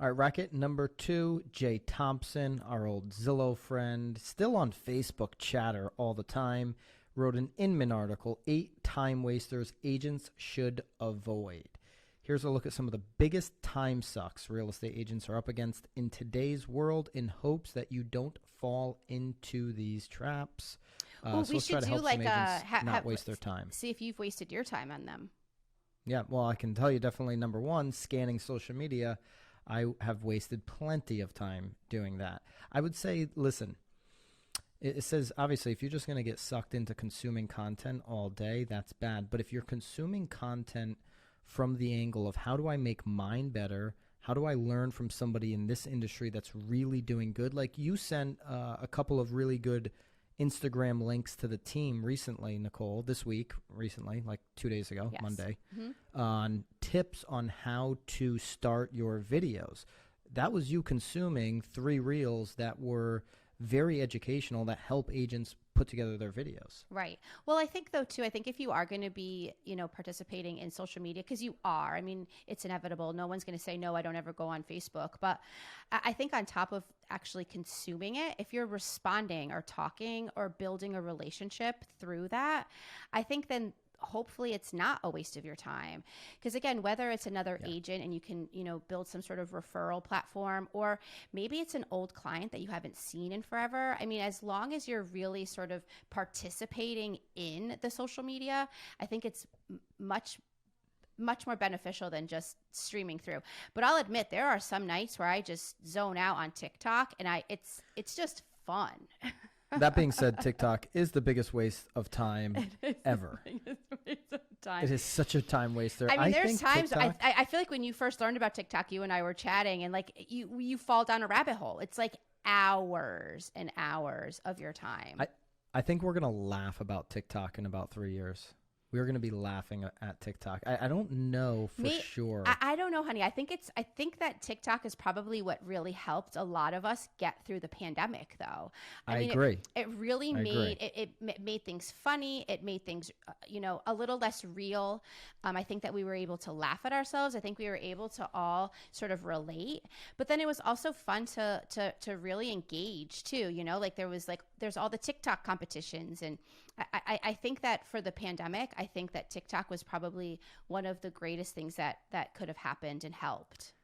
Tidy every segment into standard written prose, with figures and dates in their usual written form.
All right, racket number 2, Jay Thompson, our old Zillow friend, still on Facebook chatter all the time, wrote an Inman article, 8 time wasters agents should avoid. Here's a look at some of the biggest time sucks real estate agents are up against in today's world in hopes that you don't fall into these traps. Well, So we let's try should to do help like some agents not waste their time. see if you've wasted your time on them. Yeah, well, I can tell you definitely number 1, scanning social media. I have wasted plenty of time doing that. I would say, listen, it says, obviously, if you're just going to get sucked into consuming content all day, that's bad. But if you're consuming content from the angle of how do I make mine better, how do I learn from somebody in this industry that's really doing good? Like you sent a couple of really good Instagram links to the team recently, Nicole, this week, recently, like 2 days ago, Yes. Monday, on tips on how to start your videos. That was you consuming 3 reels that were very educational that help agents put together their videos. Right. Well, I think though too, I think if you are going to be, participating in social media, because you are, I mean, it's inevitable. No one's going to say, no, I don't ever go on Facebook. But I think on top of actually consuming it, if you're responding or talking or building a relationship through that, I think then hopefully it's not a waste of your time. Because again, whether it's another agent and you can, build some sort of referral platform, or maybe it's an old client that you haven't seen in forever. I mean, as long as you're really sort of participating in the social media, I think it's much more beneficial than just streaming through. But I'll admit there are some nights where I just zone out on TikTok and it's just fun. That being said, TikTok is the biggest waste of time ever. It is such a time waster. I mean, there's times TikTok, I feel like when you first learned about TikTok, you and I were chatting, and like you fall down a rabbit hole. It's like hours and hours of your time. I think we're going to laugh about TikTok in about 3 years. We're going to be laughing at TikTok. I don't know for sure. I don't know, honey. I think that TikTok is probably what really helped a lot of us get through the pandemic, though. I mean, agree. It really made things funny. It made things, a little less real. I think that we were able to laugh at ourselves. I think we were able to all sort of relate. But then it was also fun to really engage too. Like there's all the TikTok competitions, and I think that for the pandemic, I think that TikTok was probably one of the greatest things that could have happened and helped.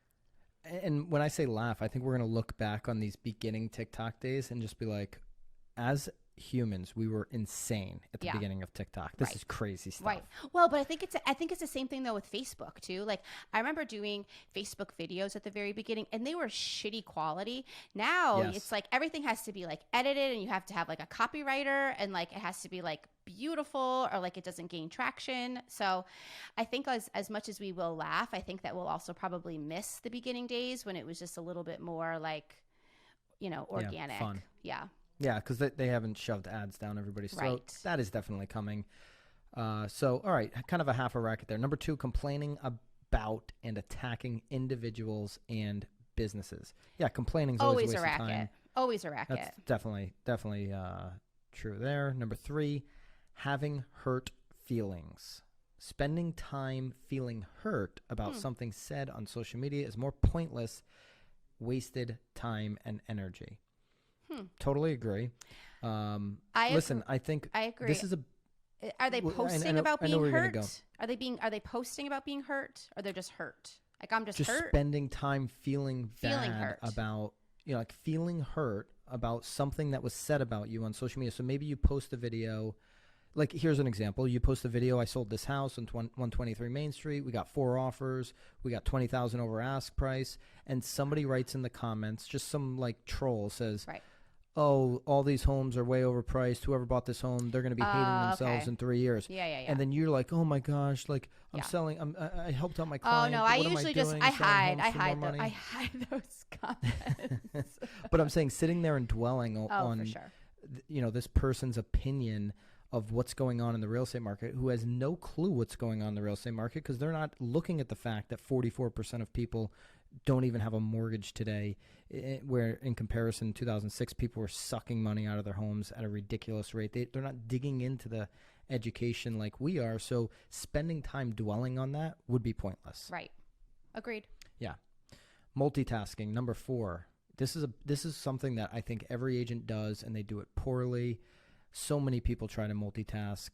And when I say laugh, I think we're going to look back on these beginning TikTok days and just be like, as humans, we were insane at the beginning of TikTok. This is crazy stuff. Right. Well, but I think it's the same thing though with Facebook too. Like I remember doing Facebook videos at the very beginning and they were shitty quality. Now it's like everything has to be like edited and you have to have like a copywriter and like it has to be like beautiful or like it doesn't gain traction. So I think as much as we will laugh, I think that we'll also probably miss the beginning days when it was just a little bit more like, organic. Fun. Yeah. Yeah, because they haven't shoved ads down everybody's throat. Right. That is definitely coming. So, all right, kind of a half a racket there. Number 2, complaining about and attacking individuals and businesses. Yeah, complaining is always a waste of time. Always a racket. That's definitely true there. Number 3, having hurt feelings. Spending time feeling hurt about something said on social media is more pointless, wasted time and energy. Totally agree. I think I agree. this is Are they posting about being hurt? Are they posting about being hurt, or they're just hurt? Like I'm just hurt. Spending time feeling bad about feeling hurt about something that was said about you on social media. So maybe you post a video. Like here's an example. You post a video. I sold this house on 123 Main Street. We got 4 offers. We got $20,000 over ask price. And somebody writes in the comments, just some like troll says, oh, all these homes are way overpriced. Whoever bought this home, they're going to be hating themselves in 3 years. Yeah. And then you're like, oh my gosh, like I'm selling. I helped out my client. Oh no, I usually I hide those comments. But I'm saying sitting there and dwelling on, for sure. This person's opinion of what's going on in the real estate market, who has no clue what's going on in the real estate market because they're not looking at the fact that 44% of people don't even have a mortgage today, where in comparison, 2006, people were sucking money out of their homes at a ridiculous rate. They're not digging into the education like we are. So spending time dwelling on that would be pointless. Right. Agreed. Yeah. Multitasking, number 4. This is something that I think every agent does, and they do it poorly. So many people try to multitask,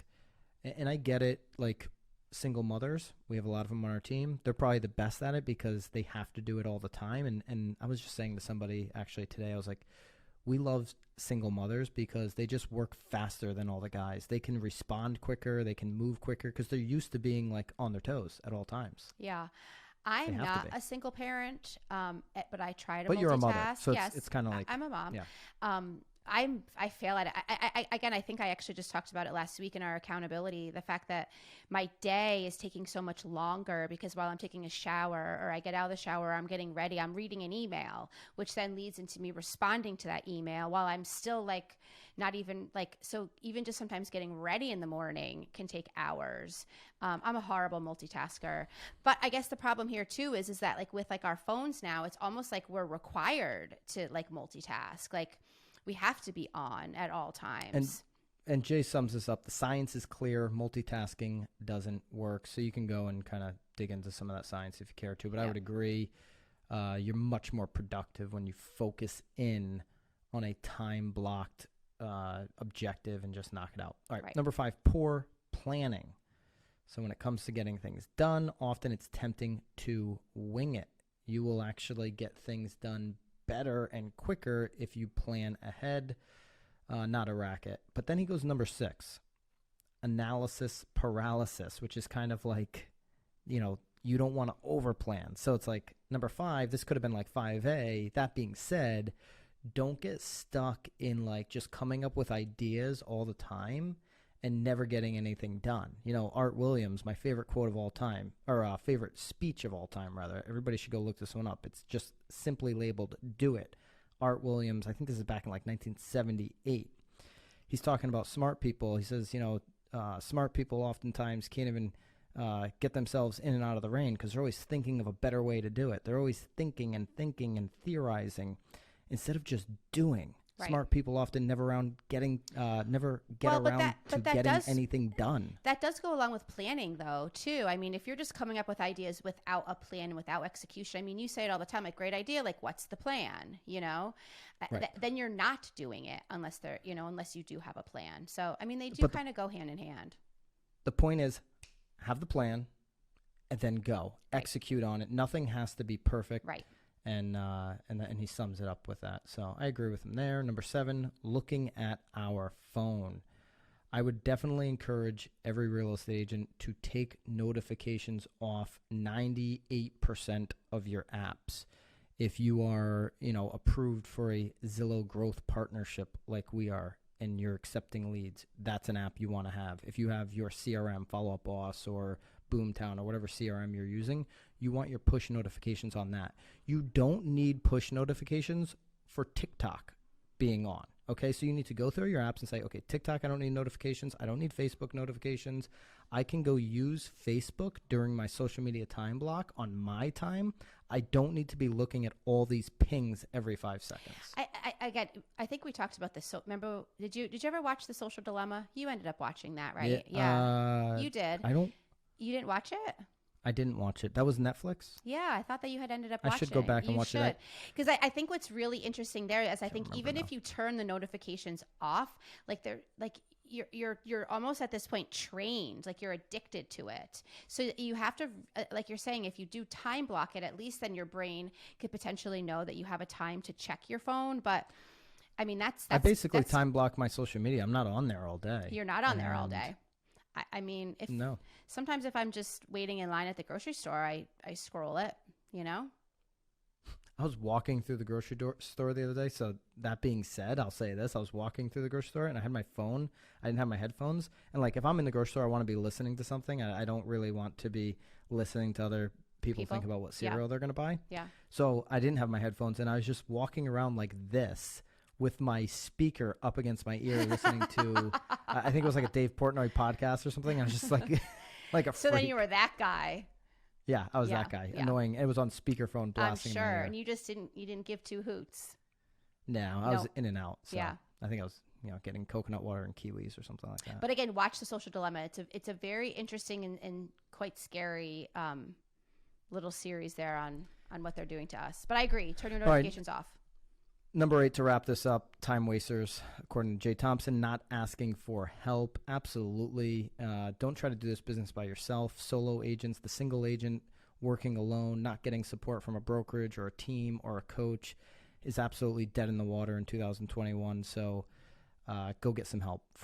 and I get it. Like single mothers, we have a lot of them on our team. They're probably the best at it because they have to do it all the time. And I was just saying to somebody actually today, I was like, we love single mothers because they just work faster than all the guys. They can respond quicker, they can move quicker because they're used to being like on their toes at all times. Yeah. I'm not a single parent, but I try to multitask. But you're a mother, so yes, it's kind of like I'm a mom. Yeah. I fail at it. I think I actually just talked about it last week in our accountability. The fact that my day is taking so much longer because while I'm taking a shower or I get out of the shower, I'm getting ready, I'm reading an email, which then leads into me responding to that email while I'm still like not even like, so even just sometimes getting ready in the morning can take hours. I'm a horrible multitasker, but I guess the problem here too is that like with like our phones now, it's almost like we're required to like multitask. Like we have to be on at all times. And Jay sums this up. The science is clear. Multitasking doesn't work. So you can go and kind of dig into some of that science if you care to. But I would agree. You're much more productive when you focus in on a time-blocked objective and just knock it out. All right. Number 5, poor planning. So when it comes to getting things done, often it's tempting to wing it. You will actually get things done better and quicker if you plan ahead, not a racket. But then he goes number 6, analysis paralysis, which is kind of like, you don't want to overplan. So it's like number 5, this could have been like 5A. That being said, don't get stuck in like just coming up with ideas all the time and never getting anything done. Art Williams, my favorite quote of all time, or favorite speech of all time, rather. Everybody should go look this one up. It's just simply labeled, "Do It." Art Williams, I think this is back in like 1978. He's talking about smart people. He says, smart people oftentimes can't even get themselves in and out of the rain because they're always thinking of a better way to do it. They're always thinking and theorizing instead of just doing. Right. Smart people often never get around to getting anything done. That does go along with planning, though, too. I mean, if you're just coming up with ideas without a plan, without execution, I mean, you say it all the time, like, great idea, like, what's the plan, Right. Then you're not doing it unless you do have a plan. So, I mean, they do kind of go hand in hand. The point is, have the plan and then go. Right. Execute on it. Nothing has to be perfect. Right. And he sums it up with that. So I agree with him there. Number 7, looking at our phone. I would definitely encourage every real estate agent to take notifications off 98% of your apps. If you are, approved for a Zillow growth partnership like we are, and you're accepting leads, that's an app you want to have. If you have your CRM, Follow Up Boss or Boomtown or whatever CRM you're using, you want your push notifications on that. You don't need push notifications for TikTok being on. Okay, so you need to go through your apps and say, okay, TikTok, I don't need notifications. I don't need Facebook notifications. I can go use Facebook during my social media time block on my time. I don't need to be looking at all these pings every 5 seconds. I think we talked about this. So remember, did you ever watch The Social Dilemma? You ended up watching that, right? Yeah. You did. You didn't watch it? I didn't watch it. That was Netflix? Yeah, I thought that you had ended up watching it. I should go back and watch it. Because I think what's really interesting there is I think even if you turn the notifications off, like they're like you're almost at this point trained, like you're addicted to it. So you have to, like you're saying, if you do time block it, at least then your brain could potentially know that you have a time to check your phone. But I mean, I basically time block my social media. I'm not on there all day. You're not on there all day. I mean, sometimes if I'm just waiting in line at the grocery store, I scroll it, I was walking through the grocery store the other day. So that being said, I'll say this. I was walking through the grocery store and I had my phone. I didn't have my headphones. And like, if I'm in the grocery store, I want to be listening to something. I don't really want to be listening to other people think about what cereal they're going to buy. Yeah. So I didn't have my headphones and I was just walking around like this with my speaker up against my ear listening to, I think it was like a Dave Portnoy podcast or something. I was just like, like a freak. So then you were that guy. Yeah, I was that guy. Yeah. Annoying. It was on speakerphone blasting. I'm sure. And you didn't give 2 hoots. No, I was in and out. So yeah. I think I was, getting coconut water and kiwis or something like that. But again, watch The Social Dilemma. It's a very interesting and quite scary little series there on on what they're doing to us. But I agree. Turn your All right. notifications off. Number 8, to wrap this up, time wasters. According to Jay Thompson, not asking for help. Absolutely. Don't try to do this business by yourself. Solo agents, the single agent working alone, not getting support from a brokerage or a team or a coach is absolutely dead in the water in 2021. So go get some help,